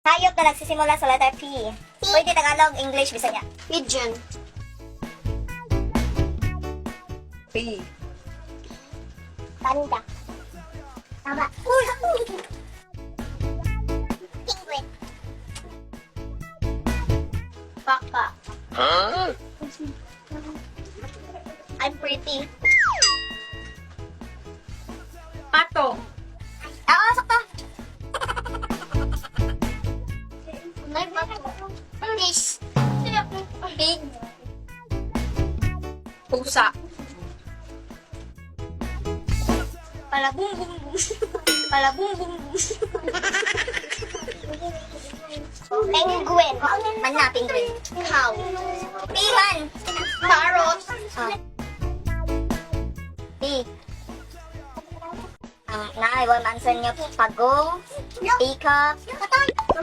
Hayop na nagsisimula sa letter P. Pwede Tagalog, English, Bisaya. Pigeon. P. Panda. Tama. Penguin. Baka. I'm pretty. Pato. Oo, sakto. Fish. Pig. Pusa. Palabung bung bung. Palabung bung bung. Penguin. Mana penguin? Cow. Piman. Parrot. P. Ang naay, wal mansan nyo pagong, peacock,